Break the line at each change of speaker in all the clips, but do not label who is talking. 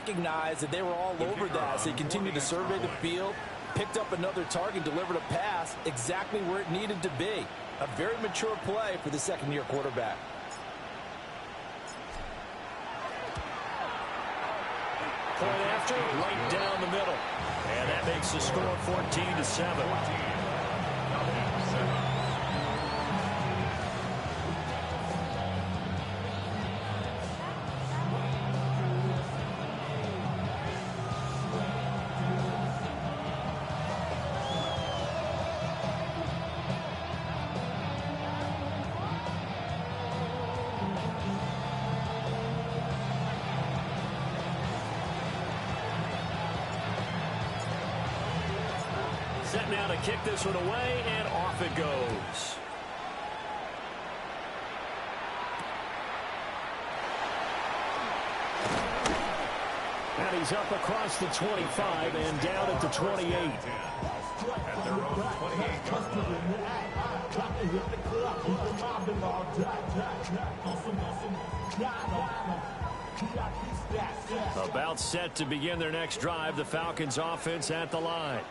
recognized that they were all over that, so he continued to survey the field, picked up another target, delivered a pass exactly where it needed to be. A very mature play for the second-year quarterback.
Point after, right down the middle. And that makes the score 14-7. Set now to kick this one away, and off it goes. And he's up across the 25 and down at the 28. At their own 28. About set to begin their next drive, the Falcons offense at the line.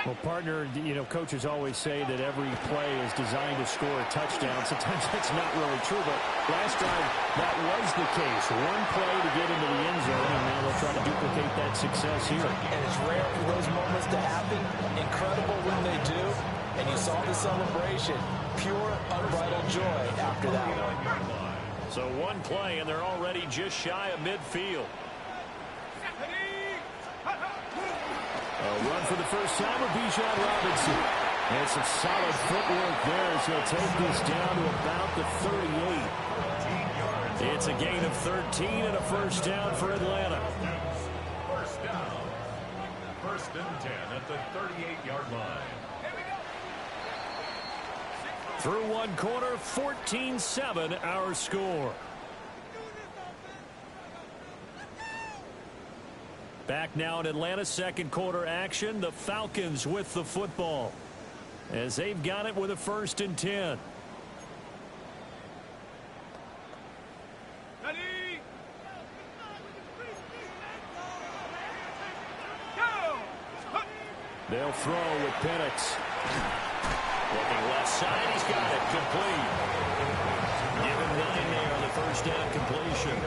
Well, partner, coaches always say that every play is designed to score a touchdown. Sometimes that's not really true, but last time that was the case. One play to get into the end zone, and now they'll try to duplicate that success here.
And it's rare for those moments to happen. Incredible when they do. And you saw the celebration. Pure, unbridled joy after that one.
So one play, and they're already just shy of midfield.
A run for the first time of Bijan Robinson. And some solid footwork there as he'll take this down to about the 38.
It's a gain of 13 and a first down for Atlanta.
First down. First and 10 at the 38-yard line.
Through one quarter, 14-7 our score. Back now in Atlanta, second quarter action. The Falcons with the football as they've got it with a first and 10. They'll throw with Penix. Looking left side, he's got it complete. Give him 9 there on the first down completion.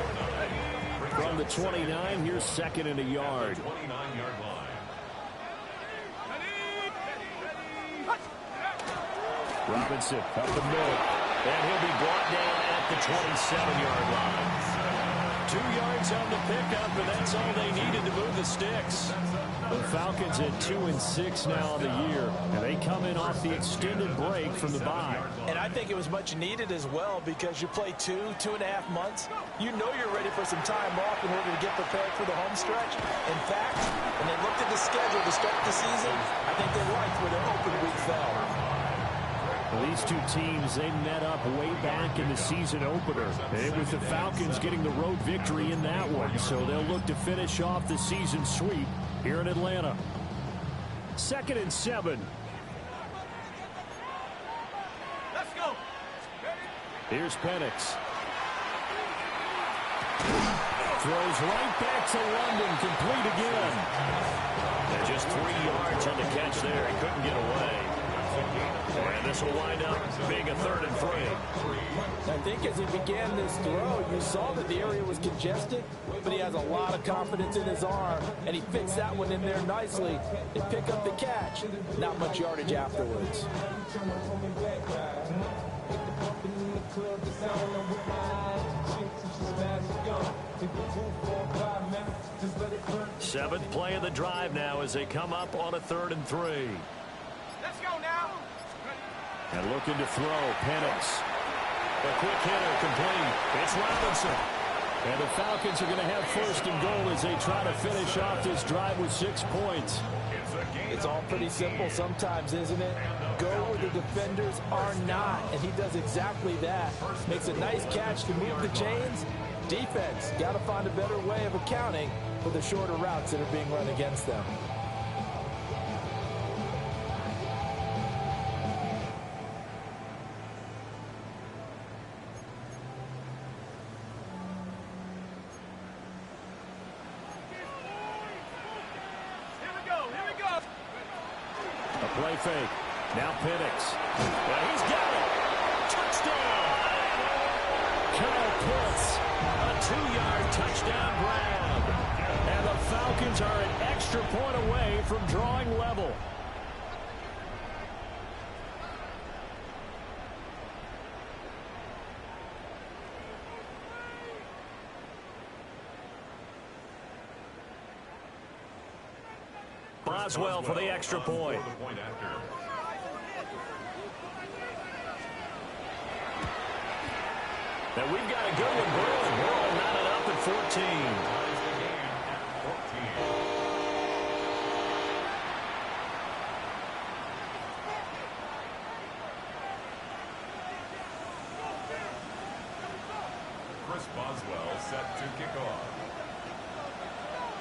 From the 29, here's second and a yard.
29-yard line.
Robinson up the middle.
And he'll be brought down at the 27-yard line. 2 yards on the pickup, and that's all they needed to move the sticks.
The Falcons at 2-6 now on the year, and they come in off the extended break from the bye.
And I think it was much needed as well, because you play 2.5 months. You know you're ready for some time off in order to get prepared for the home stretch. In fact, when they looked at the schedule to start the season, I think they liked where their open week fell.
Well, these two teams, they met up way back in the season opener. And with the Falcons getting the road victory in that one, so they'll look to finish off the season sweep here in Atlanta. Second and 7.
Let's go.
Here's Penix. Throws right back to London, complete again.
And just 3 yards on the catch there. He couldn't get away. And this will wind up being a 3rd and 3.
I think as he began this throw, you saw that the area was congested, but he has a lot of confidence in his arm, and he fits that one in there nicely and pick up the catch. Not much yardage afterwards.
Seventh play of the drive now as they come up on a 3rd and 3.
Let's go now.
And looking to throw, Penix.
A quick hitter complete. It's Robinson.
And the Falcons are going to have first and goal as they try to finish off this drive with 6 points.
It's all pretty simple sometimes, isn't it? Go where the defenders are not, and he does exactly that. Makes a nice catch to move the chains. Defense got to find a better way of accounting for the shorter routes that are being run against them.
Play fake. Now Penix. Well, he's got it. Touchdown. Kyle Pitts. A 2-yard touchdown grab. And the Falcons are an extra point away from drawing level. Boswell for the extra point. Now we've got a good one brewing. We're all knotted up at 14.
Chris Boswell set to kick off.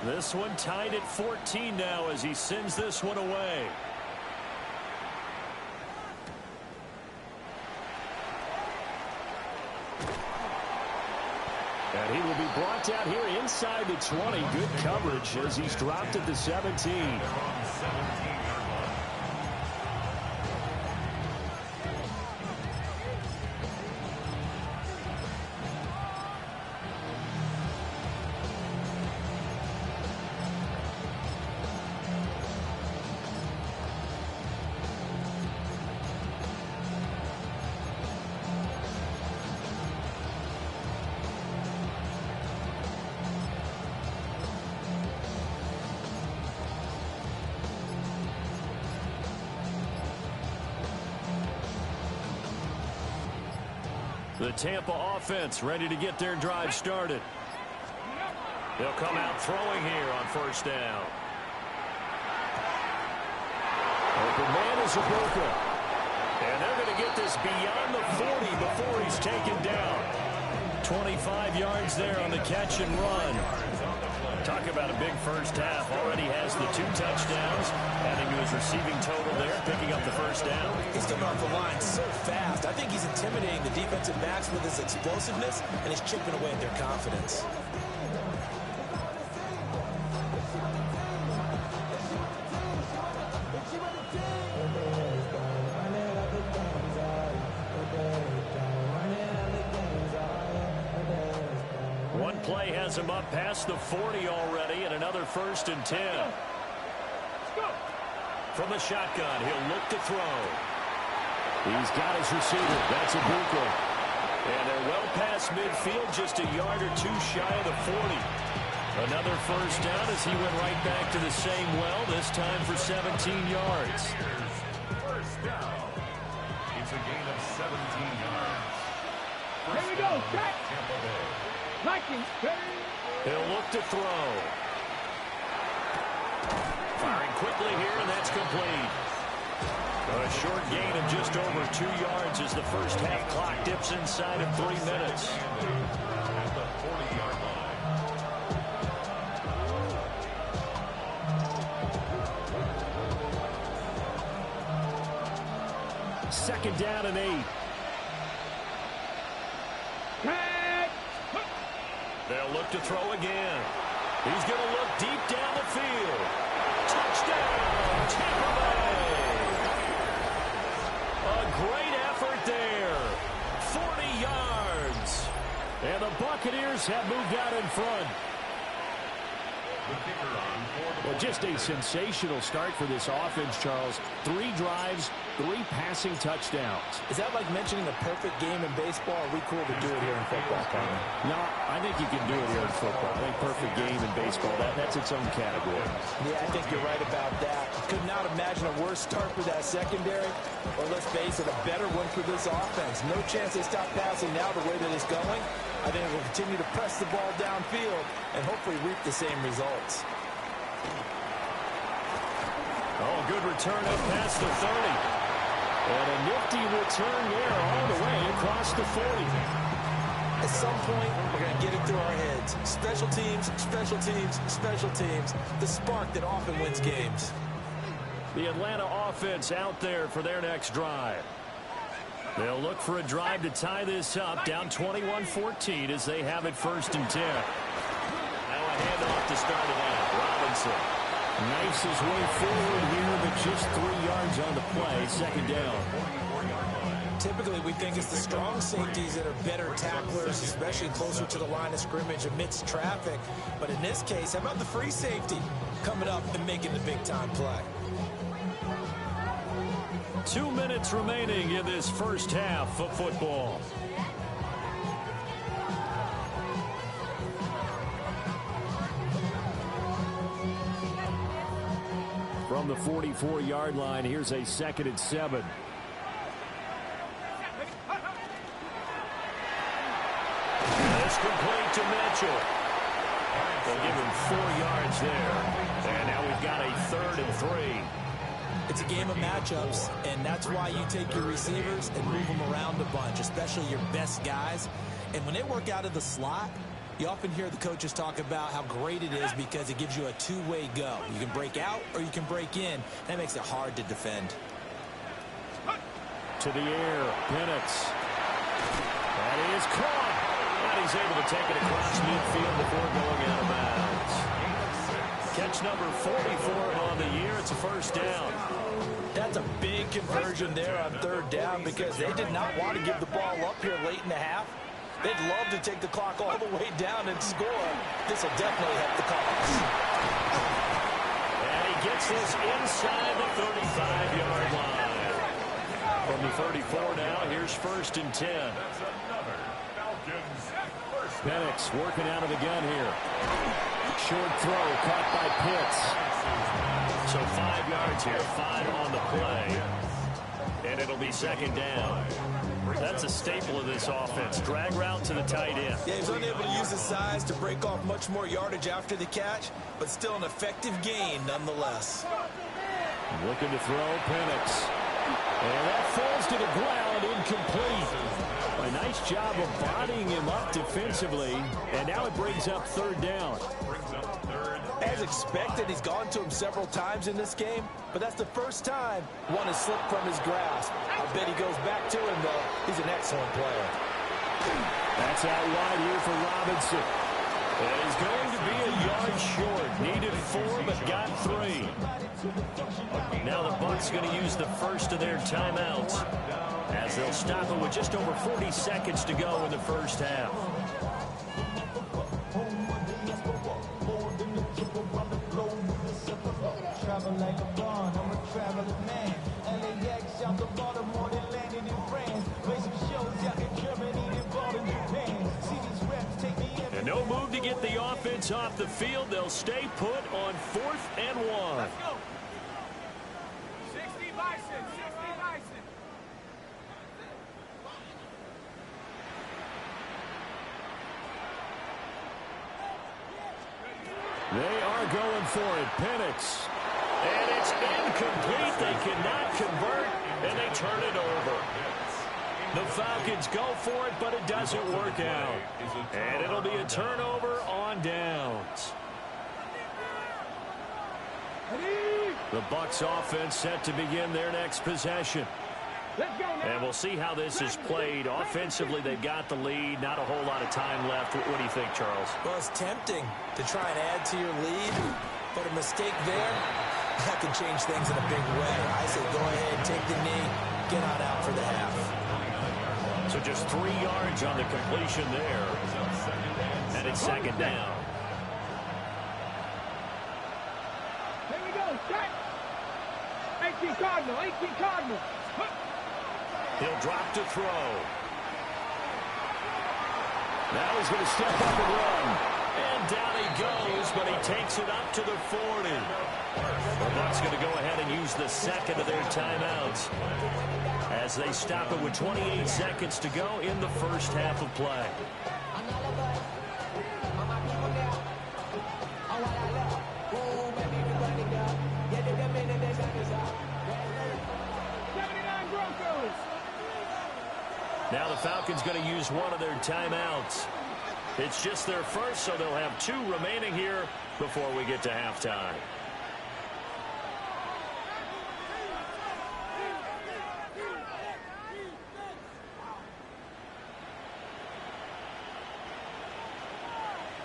This one tied at 14 now as he sends this one away. And he will be brought down here inside the 20. Good coverage as he's dropped at the 17. The Tampa offense ready to get their drive started. They'll come out throwing here on first down. Open man is Ibuka. And they're going to get this beyond the 40 before he's taken down. 25 yards there on the catch and run. Talk about a big first half. Already has the 2 touchdowns, adding to his receiving total there, picking up the first down.
He's coming off the line so fast. I think he's intimidating the defensive backs with his explosiveness, and he's chipping away at their confidence.
One play has him up past the 40 already, and another 1st and 10. From the shotgun, he'll look to throw. He's got his receiver. That's Ibuka. And they're well past midfield, just a yard or 2 shy of the 40. Another first down as he went right back to the same well, this time for 17 yards.
First down. It's a gain of 17 yards.
Here we go, set.
Tampa Bay.
He'll look to throw. Firing quickly here, and that's complete. A short gain of just over 2 yards as the first half clock dips inside of 3 minutes.
At the 40-yard line.
Second down and 8. They'll look to throw again. He's going to look deep down the field. Touchdown, Tampa Bay. A great effort there. 40 yards. And the Buccaneers have moved out in front. Well, just a sensational start for this offense, Charles. 3 drives, 3 passing touchdowns.
Is that like mentioning a perfect game in baseball? Or are we cool to do it here in football, Carmen?
No, I think you can do it here in football. I think perfect game in baseball, that's its own category.
Yeah, I think you're right about that. Could not imagine a worse start for that secondary, or let's face it, a better one for this offense. No chance they stop passing now the way that it's going. I think we'll continue to press the ball downfield and hopefully reap the same results.
Oh, good return up past the 30. And a nifty return there all the way across the 40.
At some point, we're going to get it through our heads. Special teams, special teams, special teams. The spark that often wins games.
The Atlanta offense out there for their next drive. They'll look for a drive to tie this up, down 21-14 as they have it 1st and 10. Now a handoff to start it out. Robinson. Knifes his way forward here, but just 3 yards on the play. Second down.
Typically, we think it's the strong safeties that are better tacklers, especially closer to the line of scrimmage amidst traffic. But in this case, how about the free safety coming up and making the big-time play?
2 minutes remaining in this first half of football. From the 44-yard line, here's a 2nd and 7.
It's complete to Mitchell. They'll give him 4 yards there. And now we've got a 3rd and 3.
It's a game of matchups, and that's why you take your receivers and move them around a bunch, especially your best guys. And when they work out of the slot, you often hear the coaches talk about how great it is because it gives you a two-way go. You can break out or you can break in. That makes it hard to defend.
To the air, Penix. That is caught. And he's able to take it across midfield before going out of bounds. Catch number 44 on the year. It's a first down.
That's a big conversion there on 3rd down because they did not want to give the ball up here late in the half. They'd love to take the clock all the way down and score. This will definitely help the cause.
And he gets this inside the 35-yard line.
From the 34 now, here's 1st and 10. Penix working out of the gun here. Short throw caught by Pitts.
So 5 yards here, 5 on the play. And it'll be 2nd down. That's a staple of this offense. Drag route to the tight end.
Yeah, he's unable to use his size to break off much more yardage after the catch, but still an effective gain nonetheless.
Looking to throw, Penix. And that falls to the ground, incomplete. A nice job of bodying him up defensively, and now it brings up 3rd down.
As expected, he's gone to him several times in this game, but that's the first time one has slipped from his grasp. I bet he goes back to him, though. He's an excellent player.
That's out wide here for Robinson.
And he's going to be a yard short. Needed 4, but got 3. Now the Bucs going to use the first of their timeouts as they'll stop it with just over 40 seconds to go in the first half. And no move to get the offense off the field. They'll stay put on 4th and 1.
Let's go. 60 Bison, 60 Bison.
They are going for it. Penix.
And it's incomplete. They cannot convert, and they turn it over. The Falcons go for it, but it doesn't work out. And it'll be a turnover on downs.
The Bucs offense set to begin their next possession.
Let's go now.
And we'll see how this is played. Offensively, they've got the lead. Not a whole lot of time left. What do you think, Charles?
Well, it's tempting to try and add to your lead, but a mistake there, that can change things in a big way. I say go ahead, take the knee, get on out for the half.
So just 3 yards on the completion there. And it's 2nd down.
Here we go. Check. 18 Cardinal. 18 Cardinal.
He'll drop to throw.
Now he's going to step up and run.
And down he goes, but he takes it up to the 40. The Bucs going to go ahead and use the 2nd of their timeouts as they stop it with 28 seconds to go in the first half of play. Now the Falcons going to use one of their timeouts. It's just their first, so they'll have 2 remaining here before we get to halftime.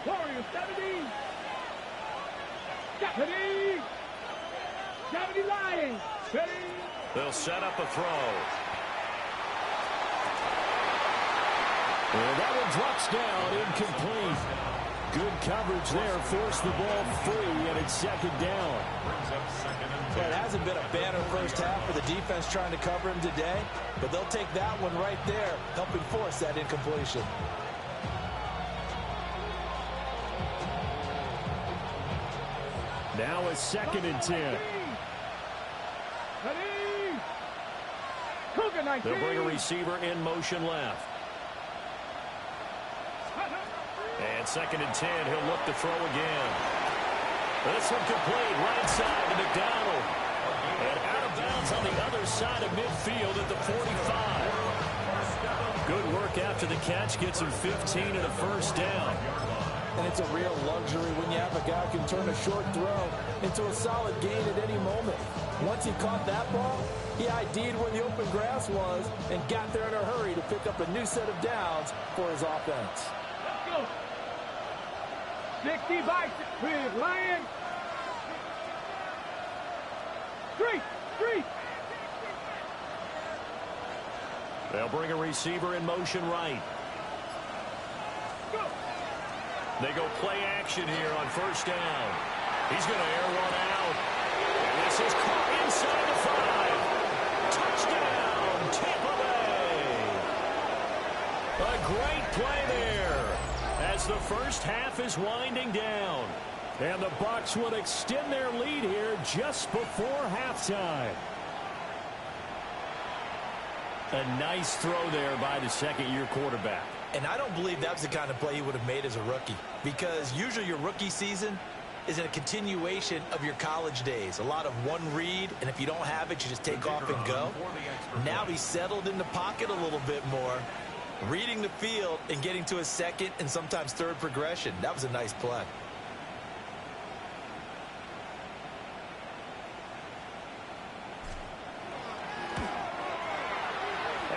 Warriors, 70. 70. 70 Lions.
They'll set up a throw.
And that one drops down, incomplete. Good coverage there, forced the ball free, and it's second down.
Well, it hasn't been a banner first half for the defense trying to cover him today, but they'll take that one right there, helping force that incompletion.
Now a 2nd and 10.
They'll bring a receiver in motion left. And 2nd and 10, he'll look to throw again. This one complete, right side to McDonald. And out of bounds on the other side of midfield at the 45. Good work after the catch, gets him 15 and a first down.
And it's a real luxury when you have a guy who can turn a short throw into a solid gain at any moment. Once he caught that ball, he ID'd where the open grass was and got there in a hurry to pick up a new set of downs for his offense.
Let's go. 60 by Lions. 3.
They'll bring a receiver in motion right.
Go.
They go play action here on first down. He's going to air one out. And this is caught inside the 5. Touchdown, Tampa Bay. A great play there as the first half is winding down.
And the Bucs will extend their lead here just before halftime.
A nice throw there by the second-year quarterback.
And I don't believe that's the kind of play he would have made as a rookie, because usually your rookie season is a continuation of your college days. A lot of one read, and if you don't have it, you just take off and go. Now he's settled in the pocket a little bit more, reading the field and getting to his second and sometimes third progression. That was a nice play.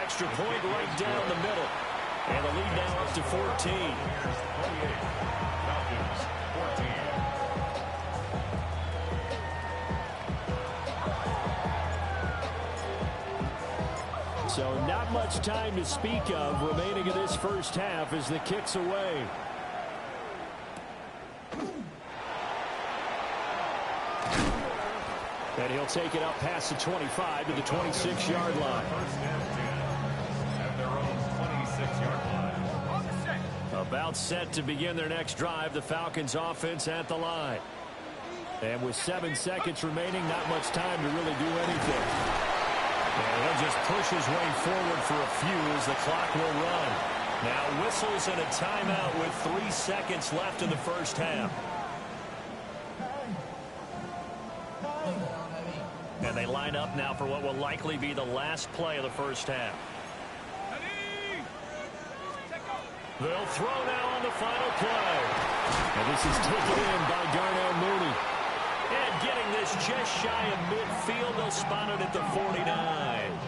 Extra point right down the middle. And the lead now up to 14.
So not much time to speak of remaining in this first half as the kick's away. And he'll take it up past the 25 to the 26-yard line.
At their own 26-yard line.
About set to begin their next drive, the Falcons offense at the line. And with 7 seconds remaining, not much time to really do anything.
And he'll just push his way forward for a few as the clock will run. Now whistles and a timeout with 3 seconds left in the first half. And they line up now for what will likely be the last play of the first half. They'll throw now on the final play.
And this is taken in by Darnell Mooney.
And getting this just shy of midfield, they'll spot it at the 49.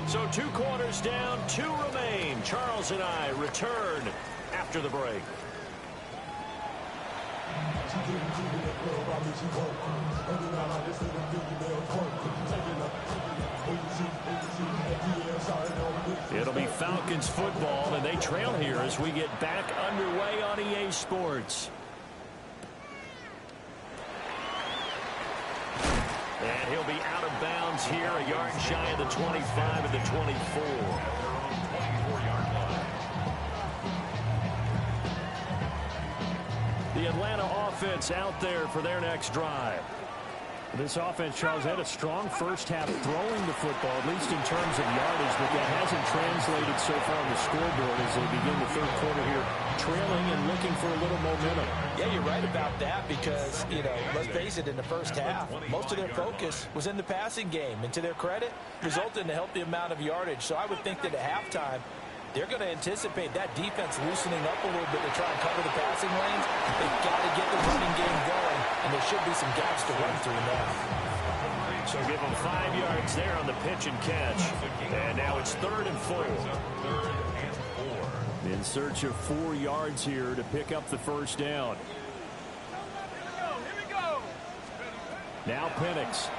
So 2 quarters down, 2 remain. Charles and I return after the break.
It'll be Falcons football, and they trail here as we get back underway on EA Sports.
And he'll be out of bounds here, a yard shy of the 25 of the 24.
The Atlanta offense out there for their next drive. This offense, Charles, had a strong first half throwing the football, at least in terms of yardage, but that hasn't translated so far on the scoreboard as they begin the third quarter here, trailing and looking for a little momentum.
Yeah, you're right about that because, let's face it, in the first half, most of their focus was in the passing game. And to their credit, resulted in a healthy amount of yardage. So I would think that at halftime, they're going to anticipate that defense loosening up a little bit to try and cover the passing lanes. They've got to get the running game going, and there should be some gaps to run through now.
So give them 5 yards there on the pitch and catch. And now it's 3rd and 4.
search of 4 yards here to pick up the first down. Now Penix.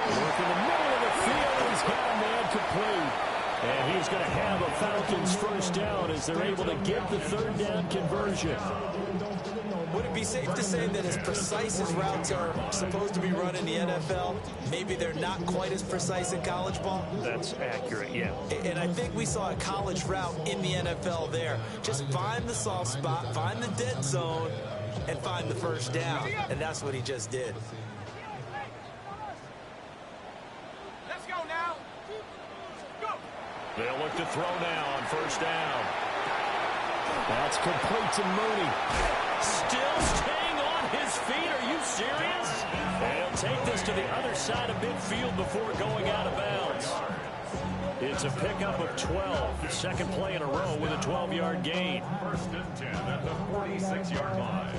Work in the middle of the field. He's got a man complete. And he's going to have a Falcons first down as they're able to get the third down conversion.
Would it be safe to say that as precise as routes are supposed to be run in the NFL, maybe they're not quite as precise in college ball?
That's accurate, yeah.
And I think we saw a college route in the NFL there. Just find the soft spot, find the dead zone, and find the first down. And that's what he just did.
Let's go now. Go.
They'll look to throw now on first down. That's complete to Mooney. Still staying on his feet. Are you serious? And he'll take this to the other side of midfield before going out of bounds. It's a pickup of 12. The second play in a row with a 12-yard gain.
First and 10 at the 46-yard line.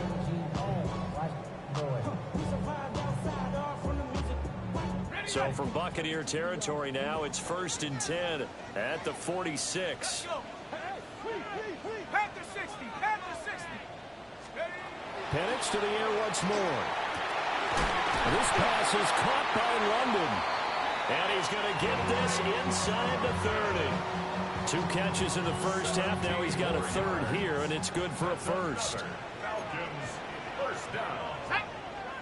So from Buccaneer territory now, it's first and 10 at the 46.
Panther 60. Panther 60.
Penix to the air once more. This pass is caught by London. And he's going to get this inside the 30. 2 catches in the first half. Now he's got a third here, and it's good for a first.
Falcons, first down.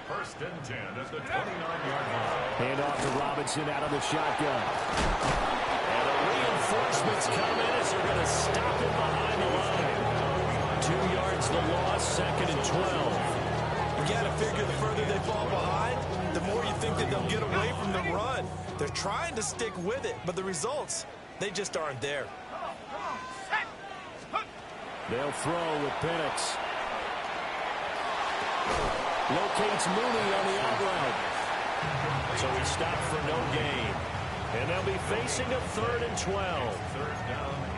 First and 10 at the 29-yard line.
Hand off to Robinson out of the shotgun. And the reinforcements come in as they're going to stop him behind the line. 2 yards the loss, second and 12.
You got to figure the further they fall behind, the more you think that they'll get away from the run. They're trying to stick with it, but the results, they just aren't there.
They'll throw with Penix. Locates Mooney on the out route. So he stopped for no gain. And they'll be facing a third and 12.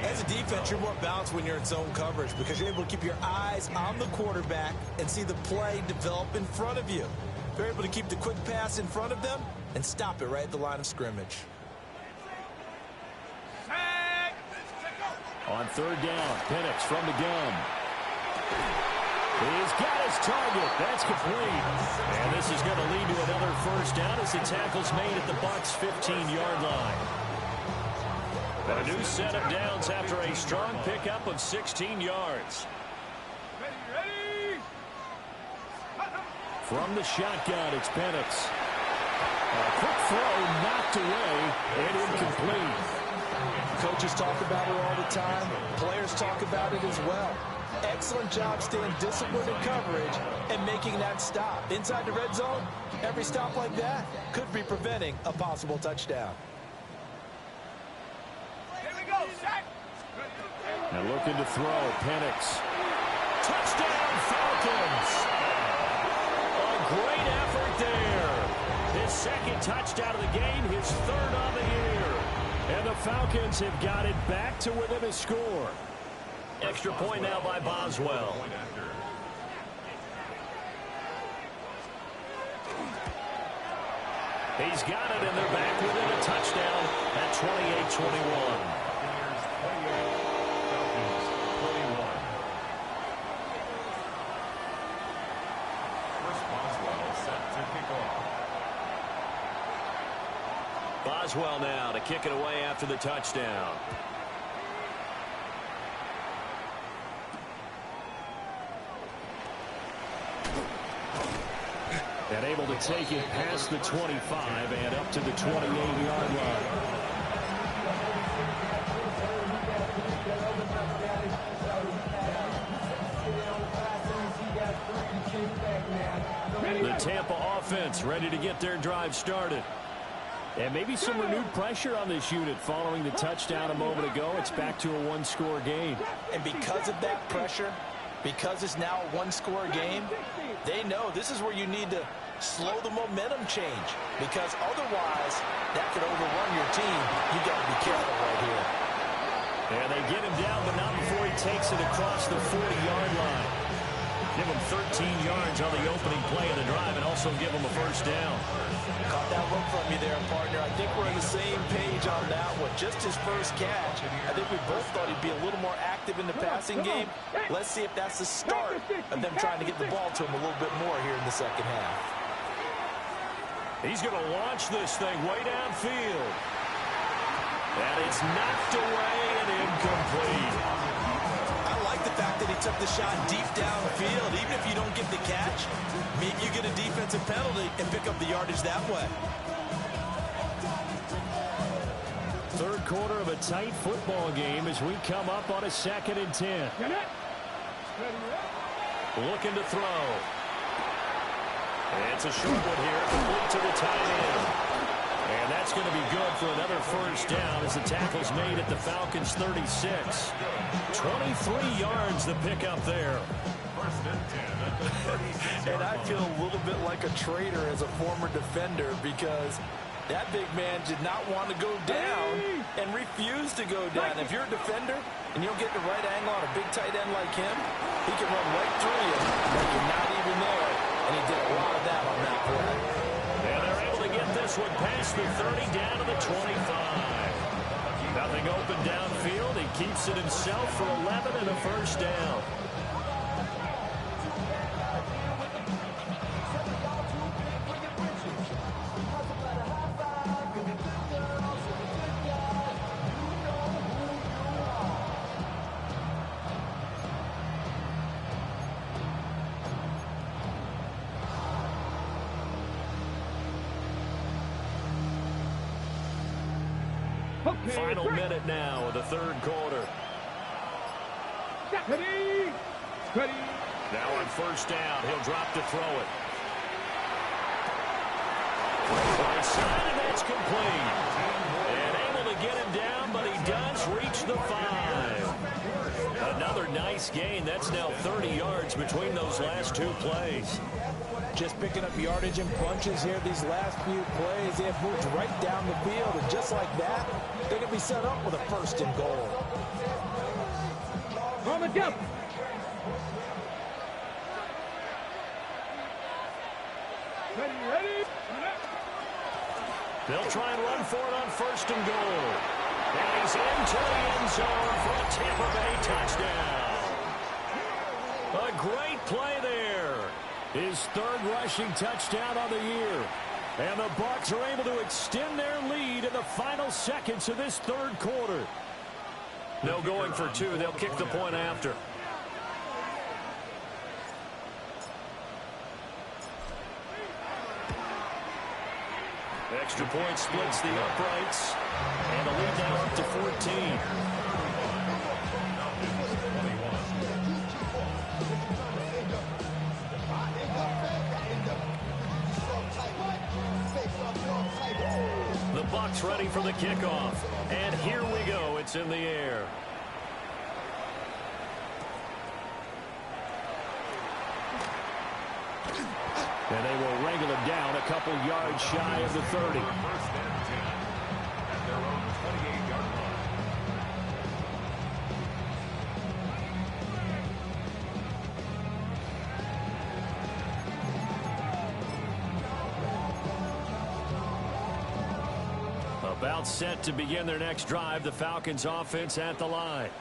As a defense, you're more balanced when you're in zone coverage because you're able to keep your eyes on the quarterback and see the play develop in front of you. They're able to keep the quick pass in front of them and stop it right at the line of scrimmage.
On third down, Penix from the gun. He's got his target. That's complete. And this is going to lead to another first down as the tackle's made at the Bucs' 15-yard line. A new set of downs after a strong pickup of 16 yards.
Ready.
From the shotgun, it's Penix. A quick throw knocked away and incomplete.
Coaches talk about it all the time. Players talk about it as well. Excellent job staying disciplined in coverage and making that stop. Inside the red zone, every stop like that could be preventing a possible touchdown.
Here we go, set.
Now looking to throw, Penix. Touchdown, Falcons! A great effort there. His second touchdown of the game, his third on the year. And the Falcons have got it back to within a score. Extra point now by Boswell. He's got it, and they're back within a touchdown at 28-21. Boswell now to kick it away after the touchdown. And able to take it past the 25 and up to the 28-yard line. The Tampa offense ready to get their drive started. And maybe some renewed pressure on this unit following the touchdown a moment ago. It's back to a one-score game.
And because of that pressure, because it's now a one-score game, they know this is where you need to slow the momentum change, because otherwise that could overrun your team. You got to be careful right here.
And they get him down, but not before he takes it across the 40-yard line. Give them 13 yards on the opening play of the drive and also give them a first down.
Caught that look from you there, partner. I think we're on the same page on that one. Just his first catch. I think we both thought he'd be a little more active in the passing game. Let's see if that's the start of them trying to get the ball to him a little bit more here in the second half.
He's going to launch this thing way downfield. And it's knocked away and incomplete.
I like the fact that he took the shot deep downfield. Even if you don't get the catch, maybe you get a defensive penalty and pick up the yardage that way.
Third quarter of a tight football game as we come up on a 2nd and 10. Looking to throw. It's a short one here, complete to the tight end. And that's going to be good for another first down as the tackle's made at the Falcons' 36. 23 yards the pickup there.
And I feel a little bit like a traitor as a former defender because that big man did not want to go down and refused to go down. If you're a defender and you don't get the right angle on a big tight end like him, he can run right through you like you're not even there. And he did a lot of that on that play.
And they're able to get this one past the 30 down to the 25. Nothing open downfield. He keeps it himself for 11 and a first down. Final minute now of the third quarter. Now on first down, he'll drop to throw it. Right side, and that's complete. And able to get him down, but he does reach the 5. Another nice gain. That's now 30 yards between those last two plays.
Just picking up yardage in bunches here these last few plays. They have moved right down the field, and just like that, they're going to be set up with a first and goal.
On the jump. Ready.
They'll try and run for it on first and goal. And he's into the end zone for a Tampa Bay touchdown. A great play there. His third rushing touchdown on the year. And the Bucs are able to extend their lead in the final seconds of this third quarter. No going for two. They'll kick the point after. Extra point splits the uprights. And the lead now up to 14. The Bucs ready for the kickoff. And here we go. It's in the air. And they will wrangle him down a couple yards shy of the 30.
First and 10 at their own 28-yard line.
About set to begin their next drive, the Falcons offense at the line.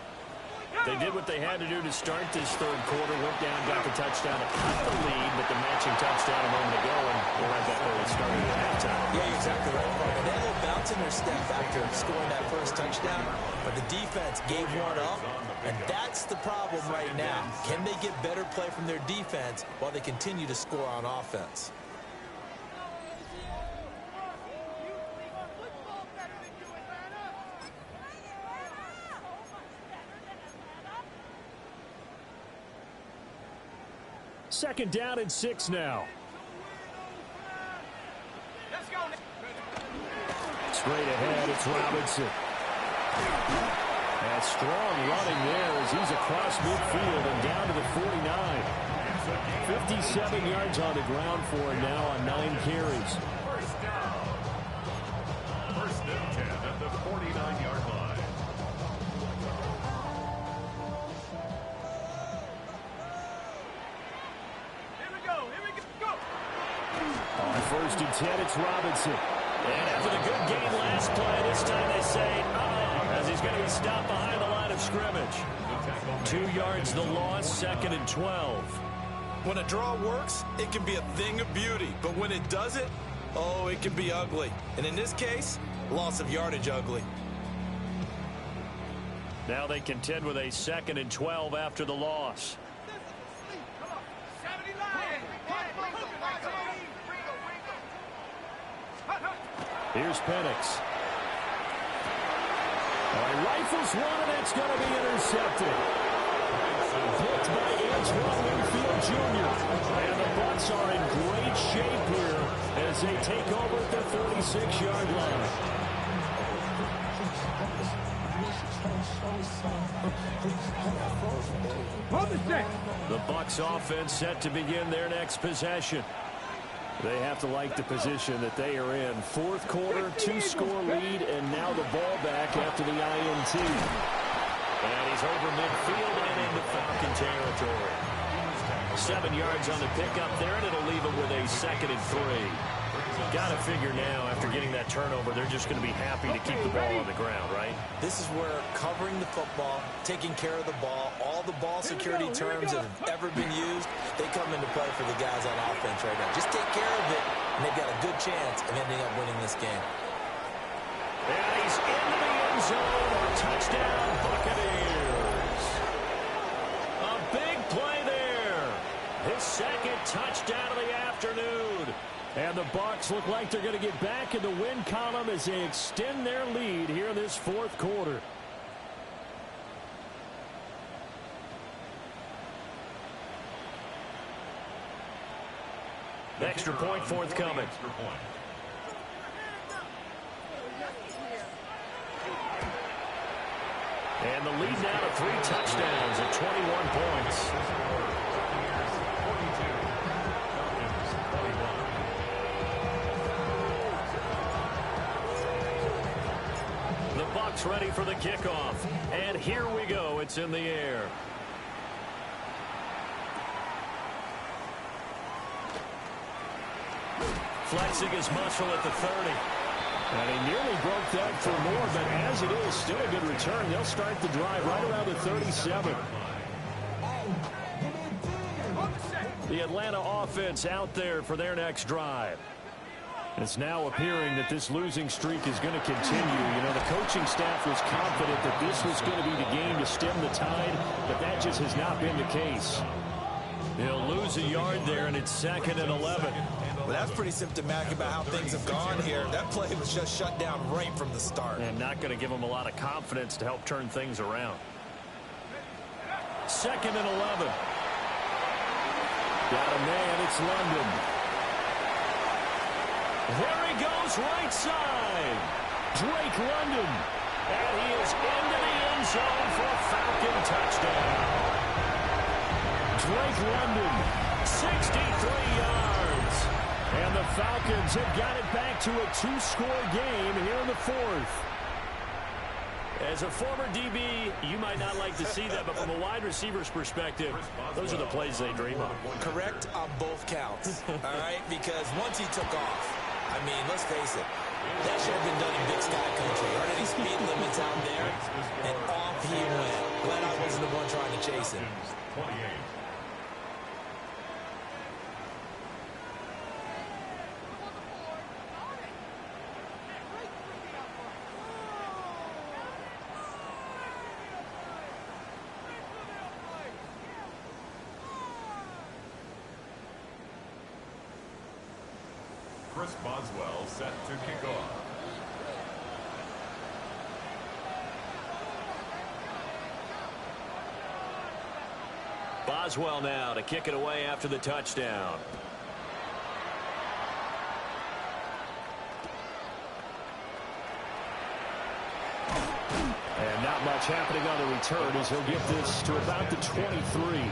They did what they had to do to start this third quarter. Went down, got the touchdown to cut the lead, but the matching touchdown a moment ago, and we're right back where it started at halftime.
Yeah, you're exactly right. They had a little bounce in their step after scoring that first touchdown, but the defense gave one up, and that's the problem right now. Can they get better play from their defense while they continue to score on offense?
Second down and 6 now. Straight ahead, it's Robinson. And strong running there as he's across midfield and down to the 49. 57 yards on the ground for him now on 9 carries.
First down. First and 10 at the 49-yard line.
first and 10, it's Robinson.
And after the good game last play, this time they say, as he's going to be stopped behind the line of scrimmage. 2 yards the loss, 2nd and 12.
When a draw works, it can be a thing of beauty. But when it doesn't, oh, it can be ugly. And in this case, loss of yardage ugly.
Now they contend with a 2nd and 12 after the loss. Here's Penix. Rifles one, and it's going to be intercepted. Blocked by Antoine Winfield Jr. And the Bucs are in great shape here as they take over at the 46-yard line. The Bucs offense set to begin their next possession. They have to like the position that they are in. 4th quarter, 2-score lead, and now the ball back after the INT.
And he's over midfield and into Falcon territory. 7 yards on the pickup there, and it'll leave him with a 2nd and 3. Got to figure now, after getting that turnover, they're just going to be happy to keep the ball on the ground, right?
This is where covering the football, taking care of the ball, all the ball security terms that have ever been used, they come into play for the guys on offense right now. Just take care of it, and they've got a good chance of ending up winning this game.
And he's into the end zone. Touchdown, Buccaneers. A big play there. His 2nd touchdown of the afternoon.
And the Bucs look like they're going to get back in the win column as they extend their lead here in this 4th quarter.
Extra point forthcoming.
And the lead now to 3 touchdowns at 21 points. Bucs ready for the kickoff. And here we go. It's in the air.
Flexing his muscle at the 30.
And he nearly broke that for more, but as it is, still a good return. They'll start the drive right around the 37. The Atlanta offense out there for their next drive. It's now appearing that this losing streak is going to continue. You know, the coaching staff was confident that this was going to be the game to stem the tide, but that just has not been the case.
He'll lose a yard there, and it's 2nd and 11.
Well, that's pretty symptomatic about how things have gone here. That play was just shut down right from the start.
And not going to give them a lot of confidence to help turn things around. 2nd and 11. Got a man, it's London. There he goes, right side. Drake London.
And he is into the end zone for a Falcon touchdown.
Drake London,
63 yards.
And the Falcons have got it back to a 2-score game here in the 4th.
As a former DB, you might not like to see that, but from a wide receiver's perspective, those are the plays they dream of.
Correct on both counts, all right? Because once he took off, I mean, let's face it, that should have been done in Big Sky Country. Aren't any speed limits out there? And off he went. Glad I wasn't the one trying to chase him.
28. Chris Boswell set to kick off.
Boswell now to kick it away after the touchdown.
And not much happening on the return as he'll get this to about the 23.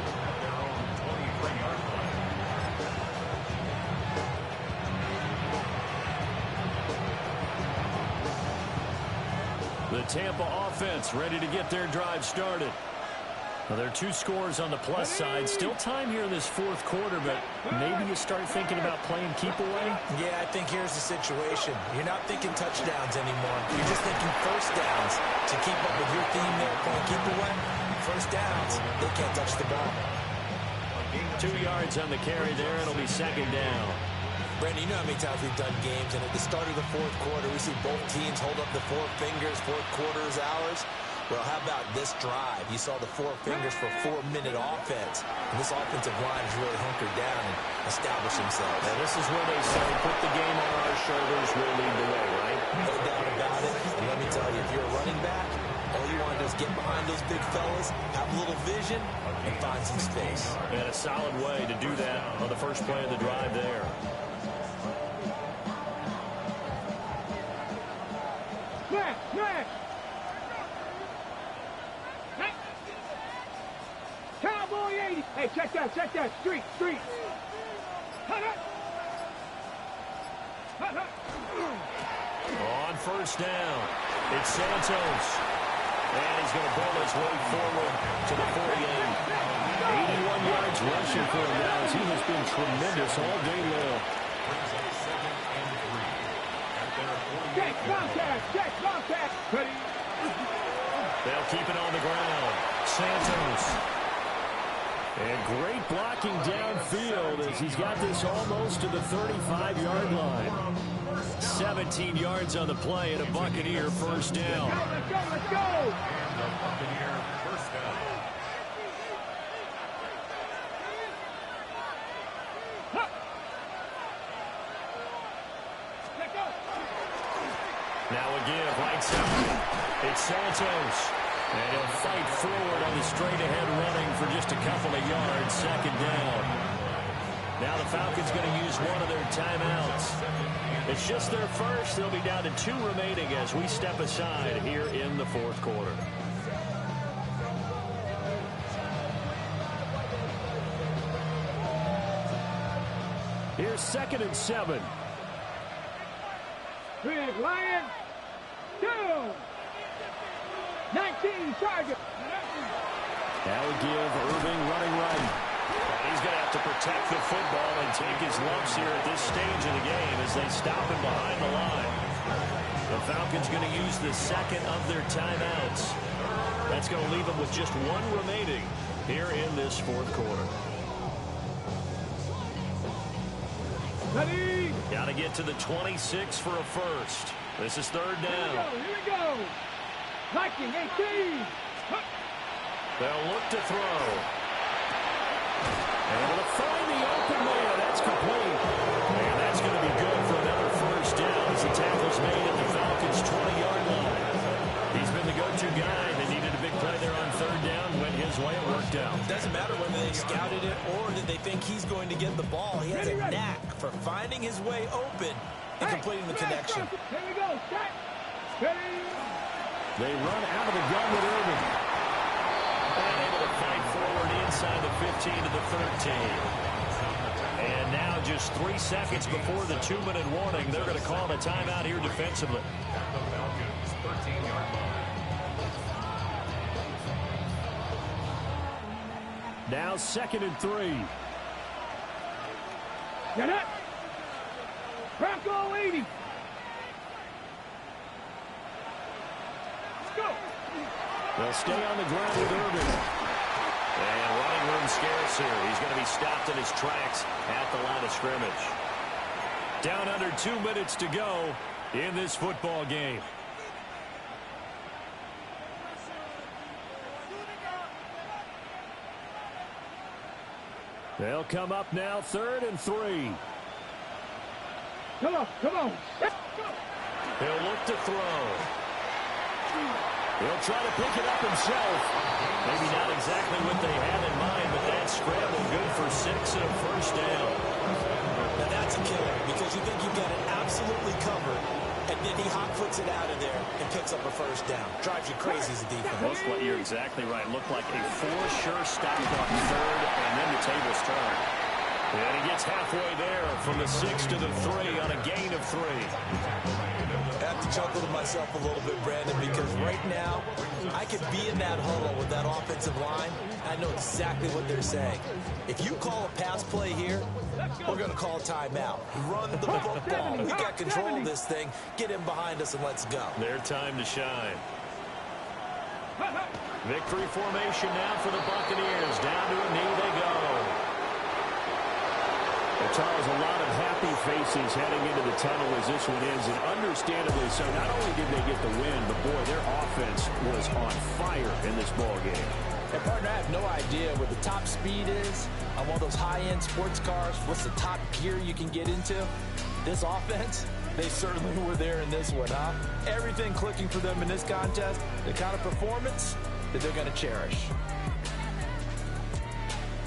The Tampa offense ready to get their drive started. Well, there are two scores on the plus side. Still time here in this fourth quarter, but maybe you start thinking about playing keep away?
Yeah, I think here's the situation. You're not thinking touchdowns anymore. You're just thinking first downs. To keep up with your theme there, playing keep away, first downs, they can't touch the ball.
2 yards on the carry there. It'll be second down.
Brandon, you know how many times we've done games, and at the start of the fourth quarter, we see both teams hold up the four fingers, fourth quarter is ours. Well, how about this drive? You saw the four fingers for 4-minute offense. And this offensive line has really hunkered down and established themselves.
Now, this is where they say, put the game on our shoulders, we'll lead the way, right?
No doubt about it. And let me tell you, if you're a running back, all you want to do is get behind those big fellas, have a little vision, and find some space.
And a solid way to do that on the first play of the drive there.
Cowboy 80. Hey, check that. Street.
On first down, it's Santos. And he's going to pull his way forward to the 48. 81 yards rushing for him now as he has been tremendous all day long.
Check, contact. Ready.
They'll keep it on the ground. Santos. And great blocking downfield as he's got this almost to the 35-yard line. 17 yards on the play and a Buccaneer first down.
Let's go.
And the Buccaneer first down.
Now a give right side. It's Santos. And he'll fight forward on the straight-ahead running for just a couple of yards. Second down. Now the Falcons going to use one of their timeouts. It's just their first. They'll be down to 2 remaining as we step aside here in the fourth quarter. Here's 2nd and 7.
Big Lion. 2. 19 target.
Now we give Irving running right. He's going to have to protect the football and take his lumps here at this stage of the game as they stop him behind the line. The Falcons going to use the second of their timeouts. That's going to leave them with just 1 remaining here in this fourth quarter.
Ready.
Got to get to the 26 for a first. This is third down.
Here we go. Viking 18.
They'll look to throw. Able to find the open man. That's complete. And that's going to be good for another first down as the tackle's made at the Falcons' 20-yard line. He's been the go-to guy. They needed a big play there on third down. Went his way. It worked out.
Doesn't matter whether they scouted it or that they think he's going to get the ball. He has a knack for finding his way open and completing the connection.
Here we go. Set. Ready.
They run out of the gun with Irving. And able to fight forward inside the 15 to the 13. And now just 3 seconds before the 2-minute warning, they're going to call a timeout here defensively.
At the Falcons' 13-yard line.
Now 2nd and 3.
Get it. Bronco 80.
They'll stay on the ground with Irving. And running room scarce here. He's going to be stopped in his tracks at the line of scrimmage. Down under 2 minutes to go in this football game. They'll come up now 3rd and 3.
Come on.
He'll look to throw. He'll try to pick it up himself. Maybe not exactly what they had in mind, but that scramble good for 6 and a first down.
Now that's a killer because you think you've got it absolutely covered, and then he hot-foots it out of there and picks up a first down. Drives you crazy as a defense.
You're exactly right. Looked like a 4 sure stop on 3rd, and then the tables turn. And he gets halfway there from the 6 to the 3 on a gain of 3.
I have to chuckle to myself a little bit, Brandon, because right now I could be in that huddle with that offensive line. I know exactly what they're saying. If you call a pass play here, we're going to call a timeout. Run the football. We got control of this thing. Get him behind us and let's go.
Their time to shine. Victory formation now for the Buccaneers. Down to a knee they go. Well, Charles, a lot of happy faces heading into the tunnel as this one ends, and understandably so. Not only did they get the win, but boy, their offense was on fire in this ball game.
And partner, I have no idea what the top speed is on one of those high-end sports cars. What's the top gear you can get into? This offense, they certainly were there in this one, huh? Everything clicking for them in this contest, the kind of performance that they're going to cherish.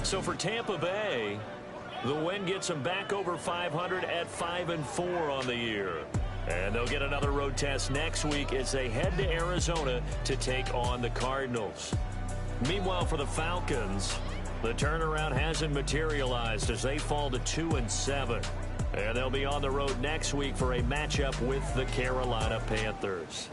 So for Tampa Bay, the win gets them back over 500 at 5-4 on the year. And they'll get another road test next week as they head to Arizona to take on the Cardinals. Meanwhile, for the Falcons, the turnaround hasn't materialized as they fall to 2-7. And they'll be on the road next week for a matchup with the Carolina Panthers.